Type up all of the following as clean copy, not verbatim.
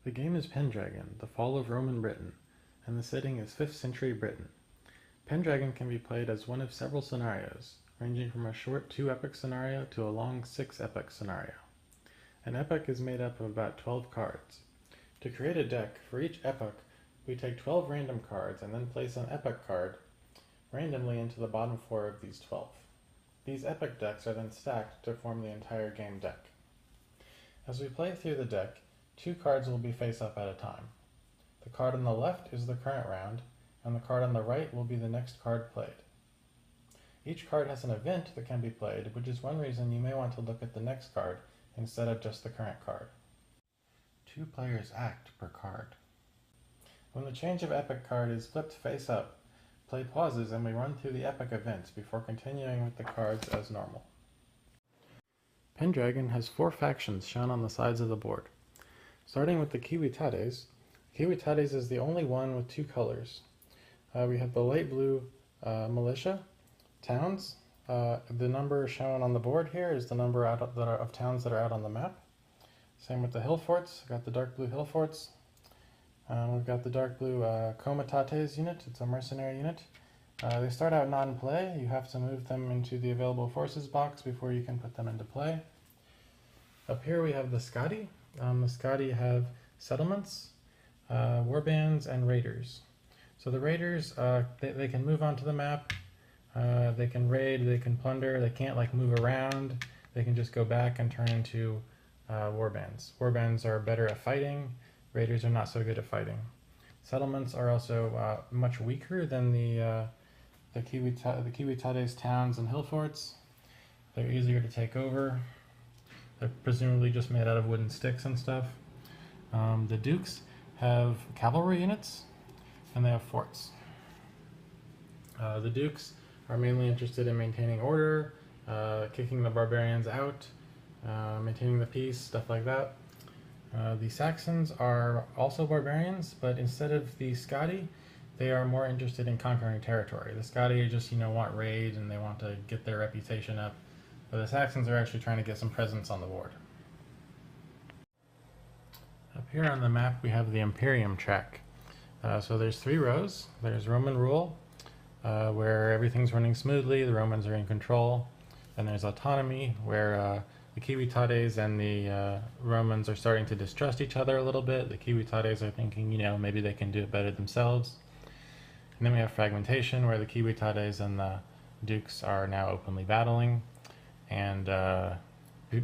The game is Pendragon, the fall of Roman Britain, and the setting is 5th century Britain. Pendragon can be played as one of several scenarios, ranging from a short 2-epoch scenario to a long 6-epoch scenario. An epoch is made up of about 12 cards. To create a deck, for each epoch, we take 12 random cards and then place an epoch card randomly into the bottom 4 of these 12. These epoch decks are then stacked to form the entire game deck. As we play through the deck, 2 cards will be face up at a time. The card on the left is the current round, and the card on the right will be the next card played. Each card has an event that can be played, which is one reason you may want to look at the next card instead of just the current card. 2 players act per card. When the change of epoch card is flipped face up, play pauses and we run through the epoch events before continuing with the cards as normal. Pendragon has 4 factions shown on the sides of the board. Starting with the Kiwitades, Kiwitades is the only one with 2 colors. We have the light blue militia towns. The number shown on the board here is the number of towns that are out on the map. Same with the hill forts. We've got the dark blue hill forts. We've got the dark blue Comitates unit. It's a mercenary unit. They start out not in play. You have to move them into the available forces box before you can put them into play. Up here we have the Skadi. The Skadi have settlements, warbands, and raiders. So the raiders, they can move onto the map. They can raid, they can plunder, they can't move around. They can just go back and turn into warbands. Warbands are better at fighting. Raiders are not so good at fighting. Settlements are also much weaker than the Kiwitades towns and hill forts. They're easier to take over. They're presumably just made out of wooden sticks and stuff. The Dukes have cavalry units, and they have forts. The Dukes are mainly interested in maintaining order, kicking the barbarians out, maintaining the peace, stuff like that. The Saxons are also barbarians, but instead of the Skadi, they are more interested in conquering territory. The Skadi just, want raids and they want to get their reputation up, but the Saxons are actually trying to get some presence on the board. Up here on the map we have the Imperium track. So there's 3 rows. There's Roman rule, where everything's running smoothly, the Romans are in control. Then there's autonomy, where the Kiwitades and the Romans are starting to distrust each other a little bit. The Kiwitades are thinking, maybe they can do it better themselves. And then we have fragmentation, where the Kiwitades and the Dukes are now openly battling. And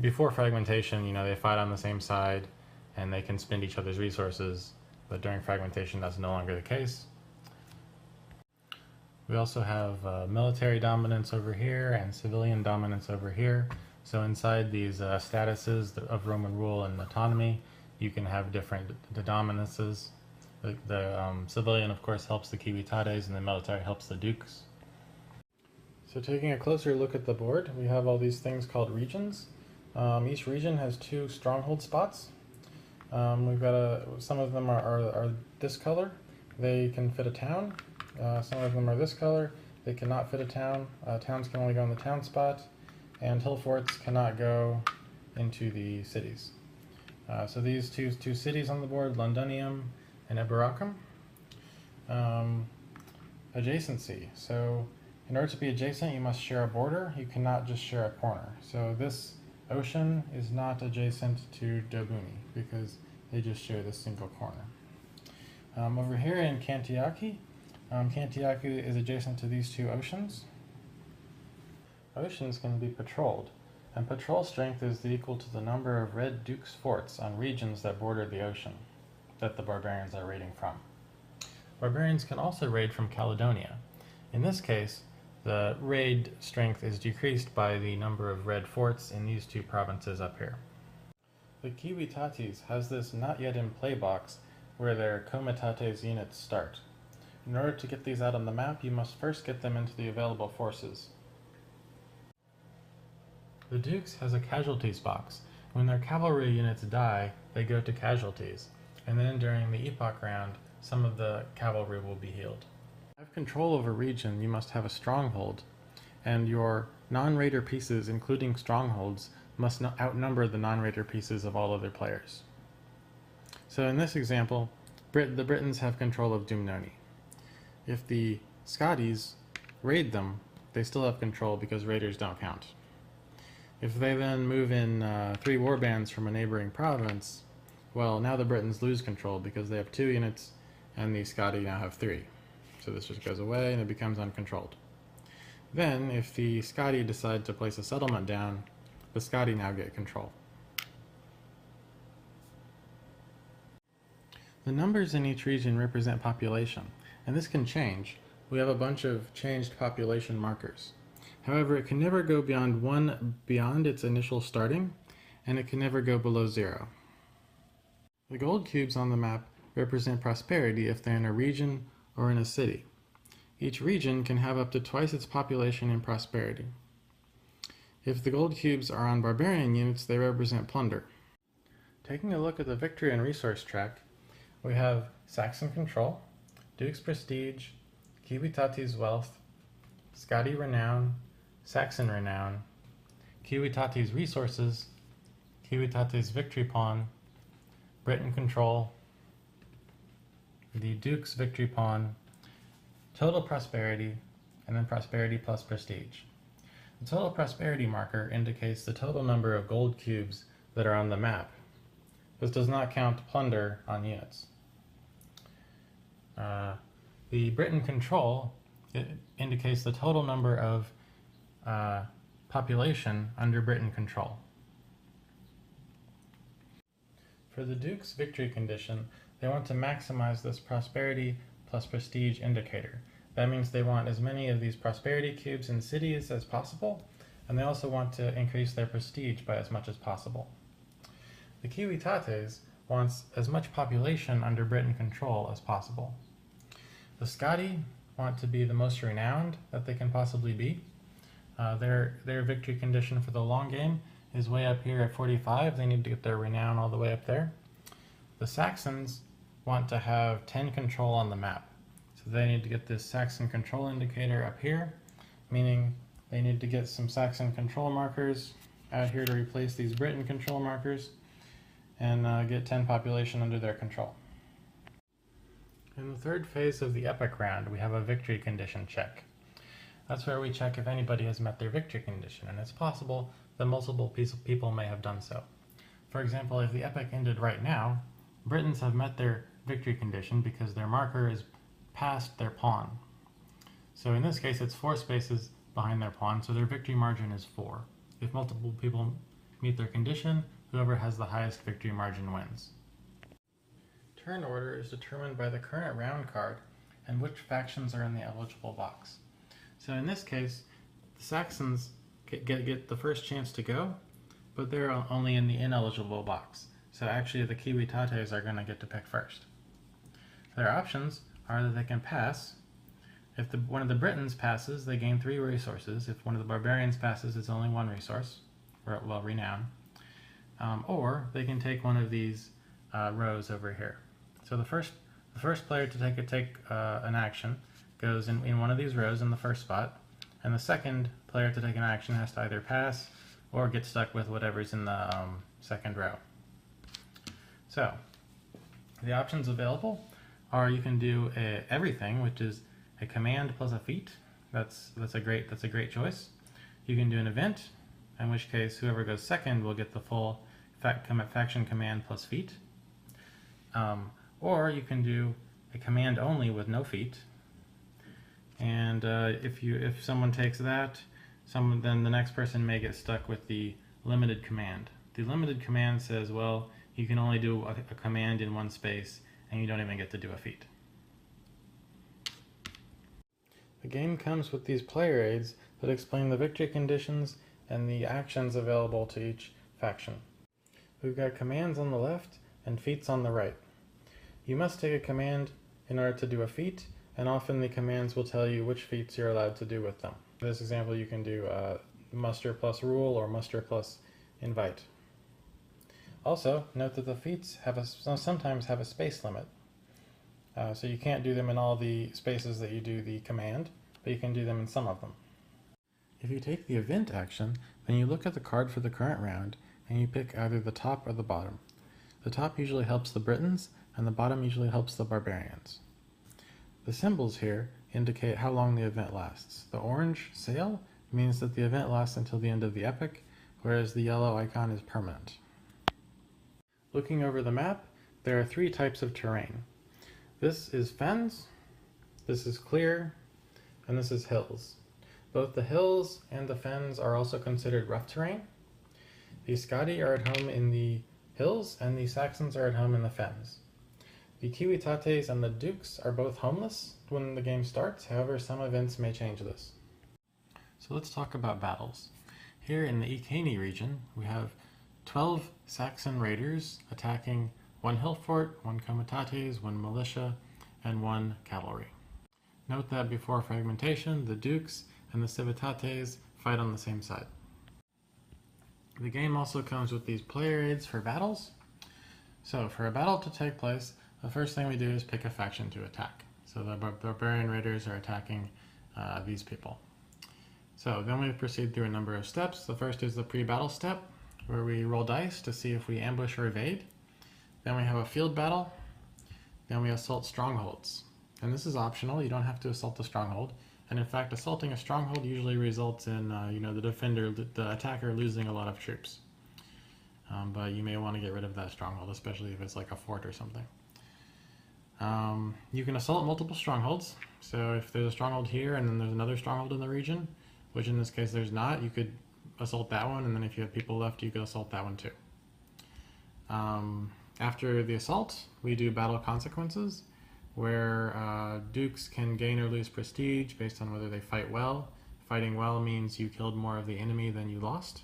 before fragmentation, they fight on the same side and they can spend each other's resources. But during fragmentation, that's no longer the case. We also have military dominance over here and civilian dominance over here. So inside these statuses of Roman rule and autonomy, you can have different dominances. The civilian, of course, helps the Kiwitades, and the military helps the Dukes. So taking a closer look at the board, we have all these things called regions. Each region has 2 stronghold spots. We've got some of them are this color. They can fit a town. Some of them are this color. They cannot fit a town. Towns can only go in the town spot, and hill forts cannot go into the cities. So these two cities on the board, Londinium and Eboracum. Adjacency. So in order to be adjacent, you must share a border. You cannot just share a corner. So this ocean is not adjacent to Dobuni because they just share this single corner. Over here in Kantiaki, Kantiaki is adjacent to these 2 oceans. Oceans can be patrolled, and patrol strength is equal to the number of Red Dukes forts on regions that border the ocean that the barbarians are raiding from. Barbarians can also raid from Caledonia. In this case, the raid strength is decreased by the number of red forts in these 2 provinces up here. The Kiwitates has this not yet in play box where their Comitates units start. In order to get these out on the map, you must first get them into the available forces. The Dukes has a casualties box. When their cavalry units die, they go to casualties, and then during the epoch round, some of the cavalry will be healed. To have control over a region, you must have a stronghold, and your non-raider pieces, including strongholds, must outnumber the non-raider pieces of all other players. So in this example, the Britons have control of Dumnoni. If the Scotties raid them, they still have control because raiders don't count. If they then move in 3 warbands from a neighboring province, well, now the Britons lose control because they have 2 units and the Scotty now have 3. So this just goes away and it becomes uncontrolled. Then, if the Scotty decide to place a settlement down, the Scotty now get control. The numbers in each region represent population, and this can change. We have a bunch of changed population markers. However, it can never go beyond its initial starting, and it can never go below 0. The gold cubes on the map represent prosperity if they're in a region or in a city. Each region can have up to twice its population in prosperity. If the gold cubes are on barbarian units, they represent plunder. Taking a look at the victory and resource track, we have Saxon control, Duke's prestige, Civitate wealth, Scotty renown, Saxon renown, Civitate's resources, Civitate's victory pawn, Britain control, the Duke's victory pawn, total prosperity, and then prosperity plus prestige. The total prosperity marker indicates the total number of gold cubes that are on the map. This does not count plunder on units. The Britain control indicates the total number of population under Britain control. For the Duke's victory condition, they want to maximize this prosperity plus prestige indicator. That means they want as many of these prosperity cubes in cities as possible, and they also want to increase their prestige by as much as possible. The Civitates wants as much population under Britain control as possible. The Scotty want to be the most renowned that they can possibly be. Their victory condition for the long game is way up here at 45. They need to get their renown all the way up there. The Saxons want to have 10 control on the map. So they need to get this Saxon control indicator up here, meaning they need to get some Saxon control markers out here to replace these Britain control markers and get 10 population under their control. In the third phase of the epic round, we have a victory condition check. That's where we check if anybody has met their victory condition, and it's possible that multiple people may have done so. For example, if the epic ended right now, Britons have met their victory condition because their marker is past their pawn. So in this case, it's 4 spaces behind their pawn, so their victory margin is 4. If multiple people meet their condition, whoever has the highest victory margin wins. Turn order is determined by the current round card and which factions are in the eligible box. So in this case, the Saxons get the first chance to go, but they're only in the ineligible box. So actually the Civitates are going to get to pick first. Their options are that they can pass. If one of the Britons passes, they gain 3 resources. If one of the barbarians passes, it's only 1 resource, or well, renown. Or they can take one of these rows over here. So the first player to take an action goes in one of these rows in the first spot, and the second player to take an action has to either pass or get stuck with whatever's in the second row. So the options available are you can do everything, which is a command plus a feat. That's a great choice. You can do an event, in which case whoever goes second will get the full faction command plus feat. Or you can do a command only with no feat. And if someone takes that, then the next person may get stuck with the limited command. The limited command says, well, you can only do a command in 1 space, and you don't even get to do a feat. The game comes with these player aids that explain the victory conditions and the actions available to each faction. We've got commands on the left and feats on the right. You must take a command in order to do a feat, and often the commands will tell you which feats you're allowed to do with them. In this example, you can do muster plus rule or muster plus invite. Also, note that the feats sometimes have a space limit. So you can't do them in all the spaces that you do the command, but you can do them in some of them. If you take the event action, then you look at the card for the current round, and you pick either the top or the bottom. The top usually helps the Britons, and the bottom usually helps the barbarians. The symbols here indicate how long the event lasts. The orange, sail, means that the event lasts until the end of the epic, whereas the yellow icon is permanent. Looking over the map, there are three types of terrain. This is fens, this is clear, and this is hills. Both the hills and the fens are also considered rough terrain. The Scoti are at home in the hills, and the Saxons are at home in the fens. The Civitates and the Dukes are both homeless when the game starts, however some events may change this. So let's talk about battles. Here in the Iceni region, we have 12 Saxon raiders attacking one hill fort, one comitates, one militia, and one cavalry. Note that before fragmentation, the Dukes and the Civitates fight on the same side. The game also comes with these player aids for battles. So for a battle to take place, the first thing we do is pick a faction to attack. So the barbarian raiders are attacking these people. So then we proceed through a number of steps. The first is the pre-battle step, where we roll dice to see if we ambush or evade. Then we have a field battle. Then we assault strongholds. And this is optional, you don't have to assault the stronghold. And in fact, assaulting a stronghold usually results in the attacker losing a lot of troops. But you may want to get rid of that stronghold, especially if it's like a fort or something. You can assault multiple strongholds. So if there's a stronghold here and then there's another stronghold in the region, which in this case there's not, you could assault that one, and then if you have people left, you could assault that one too. After the assault, we do battle consequences, where dukes can gain or lose prestige based on whether they fight well. Fighting well means you killed more of the enemy than you lost.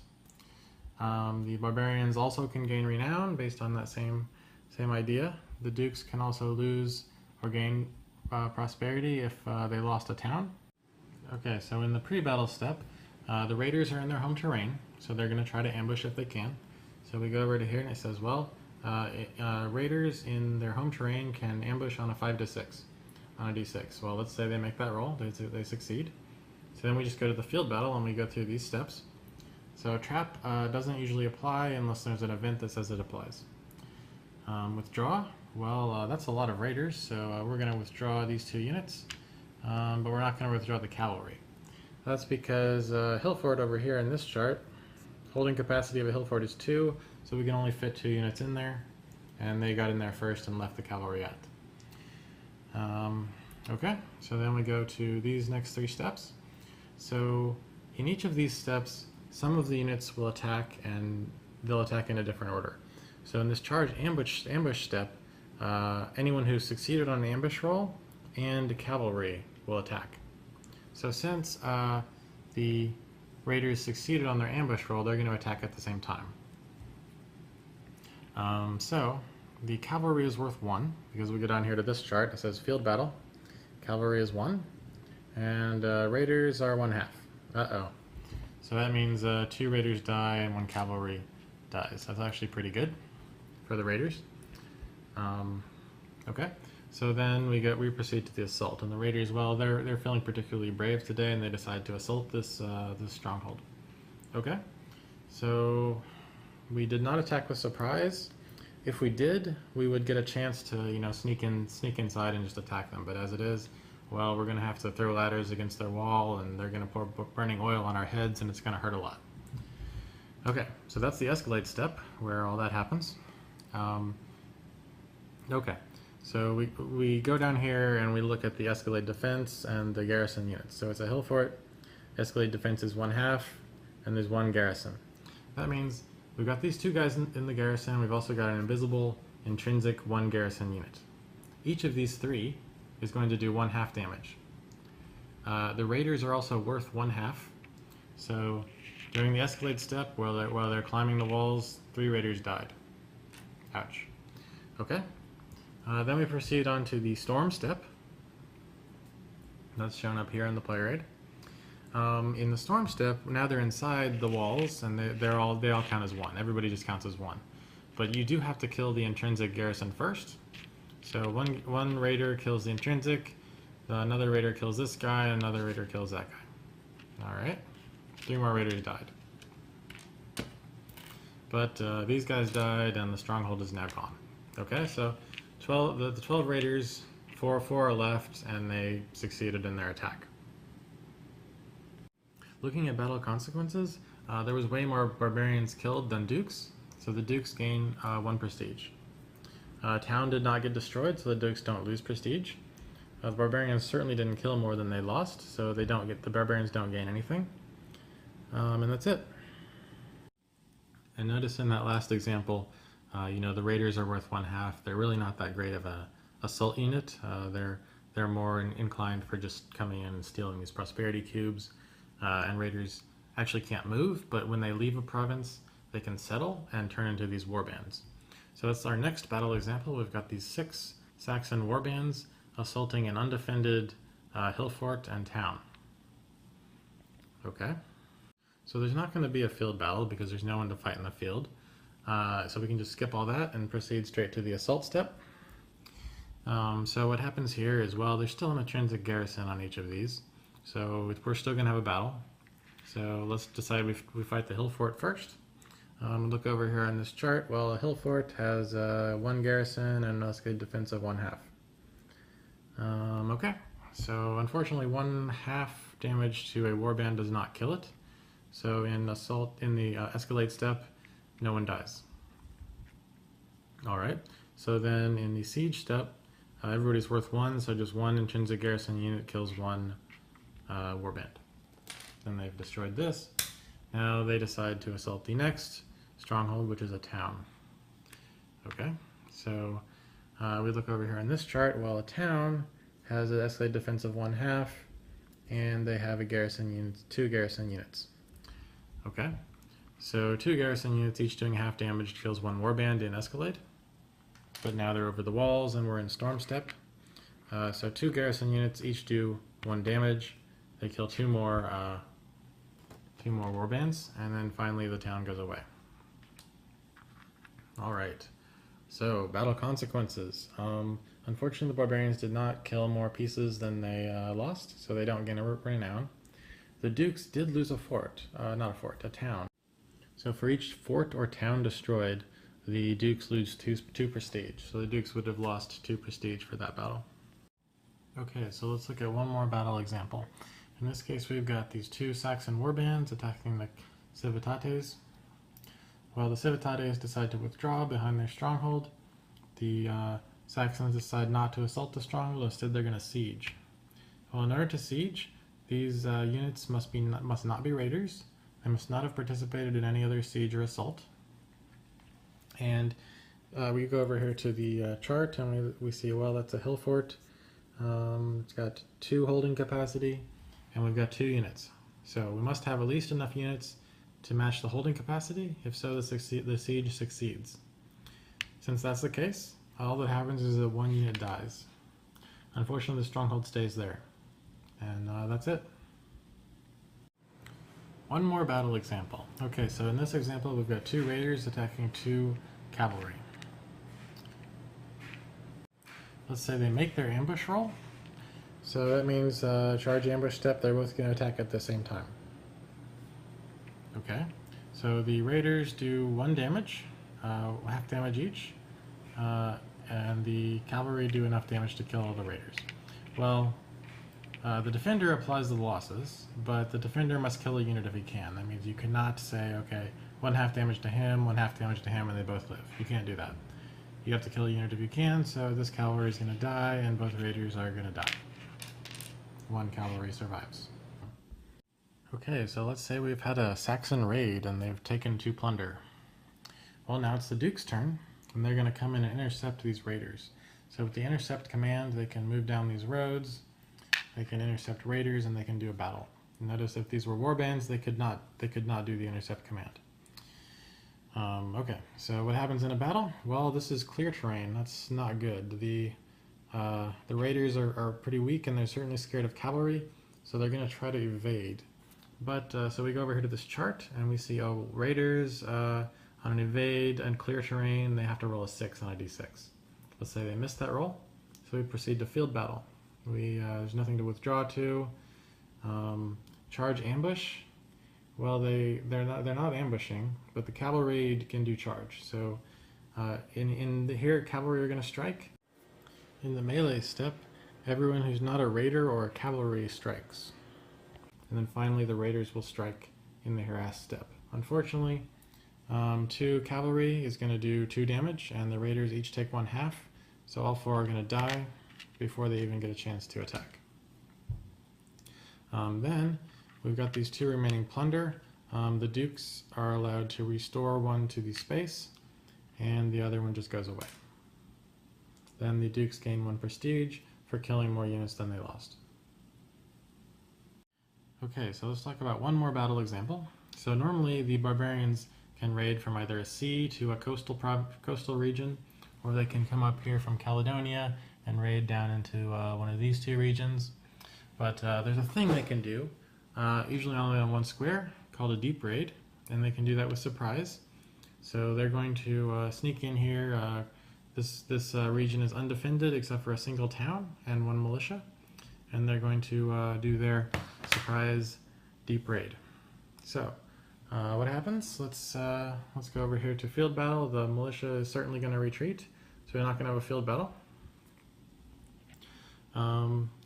The barbarians also can gain renown based on that same idea. The dukes can also lose or gain prosperity if they lost a town. Okay, so in the pre-battle step, the raiders are in their home terrain, so they're going to try to ambush if they can. So we go over to here and it says, well, raiders in their home terrain can ambush on a 5 to 6, on a d6. Well, let's say they make that roll, they succeed. So then we just go to the field battle and we go through these steps. So a trap doesn't usually apply unless there's an event that says it applies. Withdraw, well, that's a lot of raiders, so we're going to withdraw these 2 units, but we're not going to withdraw the cavalry. That's because hill fort over here in this chart, holding capacity of a hill fort is 2, so we can only fit 2 units in there, and they got in there first and left the cavalry out. Okay, so then we go to these next 3 steps. So in each of these steps, some of the units will attack, and they'll attack in a different order. So in this charge ambush step, anyone who succeeded on an ambush roll and cavalry will attack. So since the raiders succeeded on their ambush roll, they're going to attack at the same time. So the cavalry is worth 1, because we go down here to this chart, it says field battle, cavalry is 1, and raiders are 1/2. Uh-oh. So that means 2 raiders die and 1 cavalry dies. That's actually pretty good for the raiders. Okay, so then we proceed to the assault, and the raiders, well, they're feeling particularly brave today, and they decide to assault this stronghold. Okay, so we did not attack with surprise. If we did, we would get a chance to sneak inside and just attack them. But as it is, well, we're going to have to throw ladders against their wall, and they're going to pour burning oil on our heads, and it's going to hurt a lot. Okay, so that's the escalate step where all that happens. Okay, so we go down here and we look at the escalate defense and the garrison units. So it's a hill fort, escalate defense is 1/2, and there's 1 garrison. That means we've got these 2 guys in the garrison, we've also got an invisible, intrinsic 1 garrison unit. Each of these 3 is going to do 1/2 damage. The raiders are also worth 1/2, so during the escalate step, while they're climbing the walls, 3 raiders died. Ouch. Okay. Then we proceed on to the storm step. That's shown up here in the player aid. In the storm step, now they're inside the walls, and they all count as 1. Everybody just counts as 1. But you do have to kill the intrinsic garrison first. So one raider kills the intrinsic, another raider kills this guy, and another raider kills that guy. All right. 3 more raiders died. but these guys died and the stronghold is now gone. Okay, so the 12 raiders, four are left, and they succeeded in their attack. Looking at battle consequences, there was way more barbarians killed than dukes, so the dukes gain 1 prestige. Town did not get destroyed, so the dukes don't lose prestige. The barbarians certainly didn't kill more than they lost, so the barbarians don't gain anything. And that's it. And notice in that last example, the raiders are worth 1/2. They're really not that great of a assault unit. They're more inclined for just coming in and stealing these prosperity cubes. And raiders actually can't move, but when they leave a province, they can settle and turn into these warbands. So that's our next battle example. We've got these 6 Saxon warbands assaulting an undefended hill fort and town. Okay. So there's not going to be a field battle because there's no one to fight in the field. So we can just skip all that and proceed straight to the assault step. So what happens here is, well, there's still an intrinsic garrison on each of these. So we're still going to have a battle. So let's decide we fight the hill fort first. Look over here on this chart. Well, a hill fort has 1 garrison and an escalated defense of 1/2. Okay, so unfortunately 1/2 damage to a warband does not kill it. So in the escalate step, no one dies. Alright, so then in the siege step, everybody's worth 1, so just 1 intrinsic garrison unit kills 1 warband. Then they've destroyed this. Now they decide to assault the next stronghold, which is a town. Okay, so we look over here on this chart. Well, a town has an escalated defense of 1/2, and they have 2 garrison units. Okay, so 2 garrison units each doing 1/2 damage kills 1 warband in escalade. But now they're over the walls and we're in storm step. So 2 garrison units each do 1 damage. They kill 2 more warbands, and then finally the town goes away. Alright, so battle consequences. Unfortunately, the barbarians did not kill more pieces than they lost, so they don't gain a renown. The dukes did lose a fort, a town. So for each fort or town destroyed, the dukes lose 2 prestige. So the dukes would have lost 2 prestige for that battle. Okay, so let's look at one more battle example. In this case, we've got these 2 Saxon warbands attacking the Civitates. Well, the Civitates decide to withdraw behind their stronghold. The Saxons decide not to assault the stronghold. Instead, they're going to siege. Well, in order to siege, these units must not be raiders. They must not have participated in any other siege or assault. And we go over here to the chart, and we see, well, that's a hill fort. It's got 2 holding capacity, and we've got 2 units. So we must have at least enough units to match the holding capacity. If so, the siege succeeds. Since that's the case, all that happens is that 1 unit dies. Unfortunately, the stronghold stays there. And that's it. One more battle example. Okay, so in this example, we've got 2 raiders attacking 2 cavalry. Let's say they make their ambush roll. So that means charge ambush step, they're both going to attack at the same time. Okay, so the raiders do 1 damage, 1/2 damage each, and the cavalry do enough damage to kill all the raiders. Well, the defender applies the losses, but the defender must kill a unit if he can. That means you cannot say, okay, 1/2 damage to him, 1/2 damage to him, and they both live. You can't do that. You have to kill a unit if you can, so this cavalry is going to die, and both raiders are going to die. 1 cavalry survives. Okay, so let's say we've had a Saxon raid, and they've taken 2 plunder. Well, now it's the Duke's turn, and they're going to come in and intercept these raiders. So with the intercept command, they can move down these roads, they can intercept raiders, and they can do a battle. Notice if these were warbands, they could not do the intercept command. Okay, so what happens in a battle? Well, this is clear terrain. That's not good. The raiders are pretty weak, and they're certainly scared of cavalry, so they're going to try to evade. But so we go over here to this chart, and we see, oh, raiders on an evade and clear terrain, they have to roll a 6 on a d6. Let's say they missed that roll, so we proceed to field battle. There's nothing to withdraw to. Charge ambush. Well, they're not ambushing, but the cavalry can do charge. So here, cavalry are going to strike. In the melee step, everyone who's not a raider or a cavalry strikes. And then finally the raiders will strike in the harass step. Unfortunately, 2 cavalry is going to do 2 damage, and the raiders each take 1/2. So all 4 are going to die before they even get a chance to attack. Then we've got these 2 remaining plunder. The dukes are allowed to restore one to the space, and the other one just goes away. Then the dukes gain 1 prestige for killing more units than they lost. Okay, so let's talk about one more battle example. So normally the barbarians can raid from either a sea to a coastal region, or they can come up here from Caledonia and raid down into one of these 2 regions. But there's a thing they can do, usually only on 1 square, called a deep raid, and they can do that with surprise. So they're going to sneak in here. This region is undefended except for a single town and 1 militia, and they're going to do their surprise deep raid. So what happens? Let's go over here to field battle. The militia is certainly going to retreat, so we're not going to have a field battle.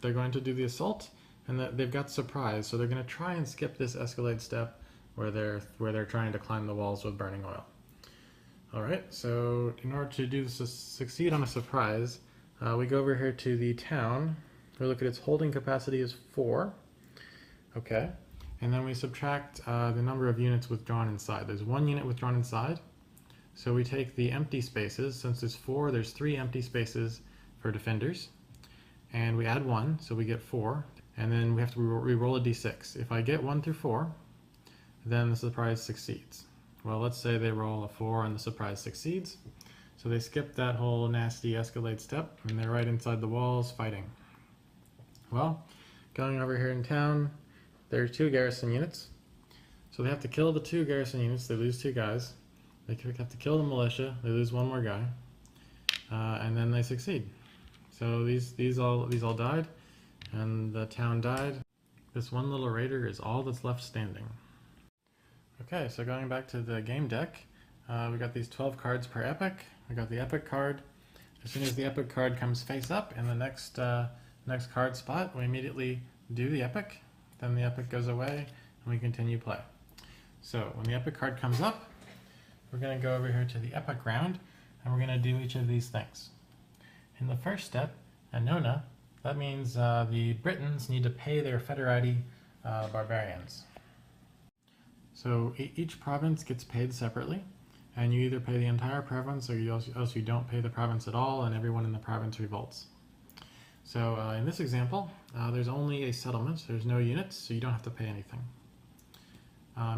They're going to do the assault, and they've got surprise, so they're going to try and skip this escalade step where they're trying to climb the walls with burning oil. Alright, so in order to do this, succeed on a surprise, we go over here to the town. We look at its holding capacity is 4. Okay, and then we subtract the number of units withdrawn inside. There's 1 unit withdrawn inside, so we take the empty spaces. Since there's 4, there's 3 empty spaces for defenders, and we add 1, so we get 4, and then we have to re-roll a d6. If I get 1 through 4, then the surprise succeeds. Well, let's say they roll a 4 and the surprise succeeds. So they skip that whole nasty escalade step, and they're right inside the walls fighting. Well, going over here in town, there are 2 garrison units. So they have to kill the 2 garrison units, they lose 2 guys. They have to kill the militia, they lose 1 more guy. And then they succeed. So these all died, and the town died. This 1 little raider is all that's left standing. Okay, so going back to the game deck, we got these 12 cards per epic. We got the epic card. As soon as the epic card comes face up in the next card spot, we immediately do the epic. Then the epic goes away, and we continue play. So when the epic card comes up, we're going to go over here to the epic round, and we're going to do each of these things. In the first step, a nona, that means the Britons need to pay their federati barbarians. So each province gets paid separately, and you either pay the entire province or else you don't pay the province at all, and everyone in the province revolts. So in this example, there's only a settlement, there's no units, so you don't have to pay anything.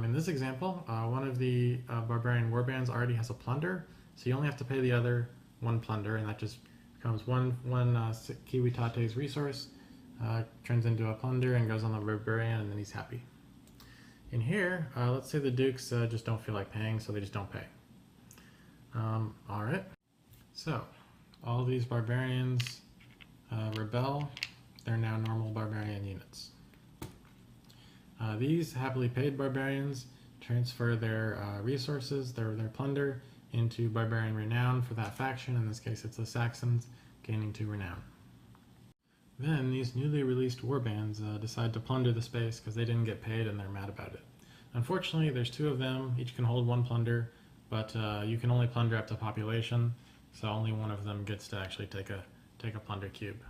In this example, one of the barbarian warbands already has a plunder, so you only have to pay the other 1 plunder, and that just becomes one Kiwitate's resource, turns into a plunder and goes on the barbarian, and then he's happy. In here, let's say the dukes just don't feel like paying, so they just don't pay. Alright, so all these barbarians rebel. They're now normal barbarian units. These happily paid barbarians transfer their resources, their plunder, into barbarian renown for that faction. In this case, it's the Saxons, gaining 2 renown. Then these newly released warbands decide to plunder the space because they didn't get paid and they're mad about it. Unfortunately, there's 2 of them, each can hold 1 plunder, but you can only plunder up to population, so only one of them gets to actually take a plunder cube.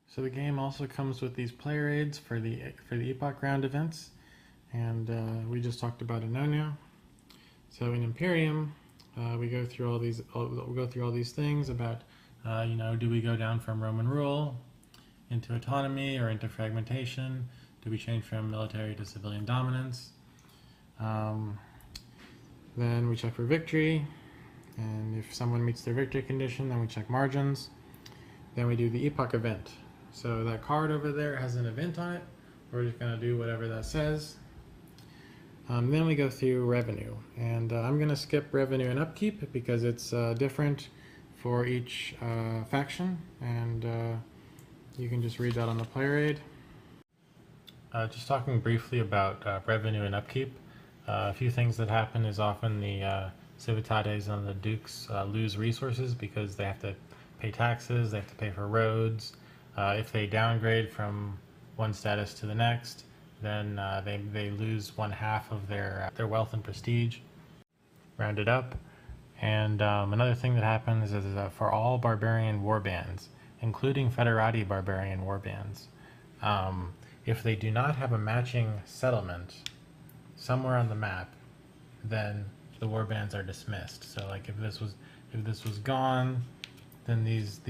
So the game also comes with these player aids for the epoch round events, and we just talked about a no-no. So in Imperium, we go through all these things about do we go down from Roman rule into autonomy or into fragmentation? Do we change from military to civilian dominance? Then we check for victory, and if someone meets their victory condition, then we check margins. Then we do the epoch event. So that card over there has an event on it. We're just going to do whatever that says. Then we go through revenue, and I'm going to skip revenue and upkeep because it's different for each faction, and you can just read that on the player aid. Just talking briefly about revenue and upkeep. A few things that happen is often the civitates and the dukes lose resources because they have to pay taxes, they have to pay for roads. If they downgrade from one status to the next, then they lose one half of their wealth and prestige, rounded up. And another thing that happens is for all barbarian warbands, including Federati barbarian warbands, if they do not have a matching settlement somewhere on the map, then the warbands are dismissed. So like if this was gone, then these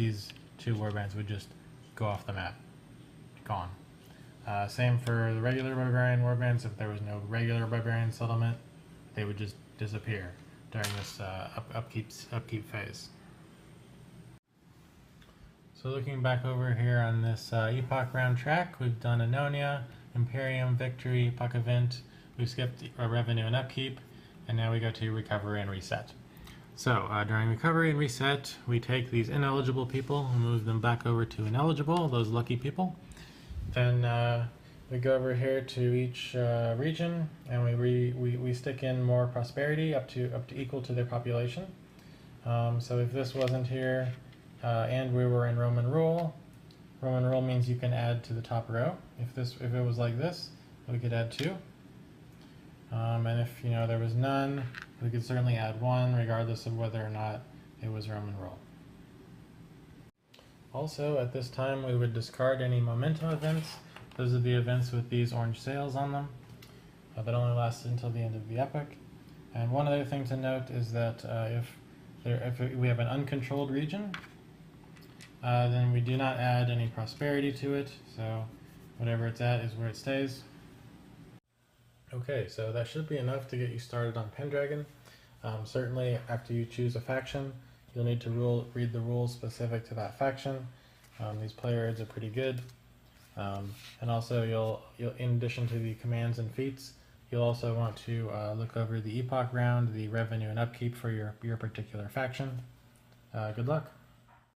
two warbands would just go off the map, gone. Same for the regular barbarian warbands. If there was no regular barbarian settlement, they would just disappear during this upkeep phase. So looking back over here on this epoch round track, we've done Annonia, Imperium, Victory, Epoch Event. We've skipped revenue and upkeep, and now we go to recovery and reset. So during recovery and reset, we take these ineligible people and move them back over to ineligible, those lucky people. Then we go over here to each region, and we stick in more prosperity up to equal to their population. So if this wasn't here, and we were in Roman rule means you can add to the top row. If it was like this, we could add 2. And if there was none, we could certainly add 1, regardless of whether or not it was Roman rule. Also, at this time, we would discard any momentum events. Those are the events with these orange sails on them. That only lasted until the end of the epoch. And one other thing to note is that if we have an uncontrolled region, then we do not add any prosperity to it, so whatever it's at is where it stays. Okay, so that should be enough to get you started on Pendragon. Certainly, after you choose a faction, you'll need to read the rules specific to that faction. These player aids are pretty good. And also, you'll in addition to the commands and feats, you'll also want to look over the epoch round, the revenue and upkeep for your particular faction. Good luck.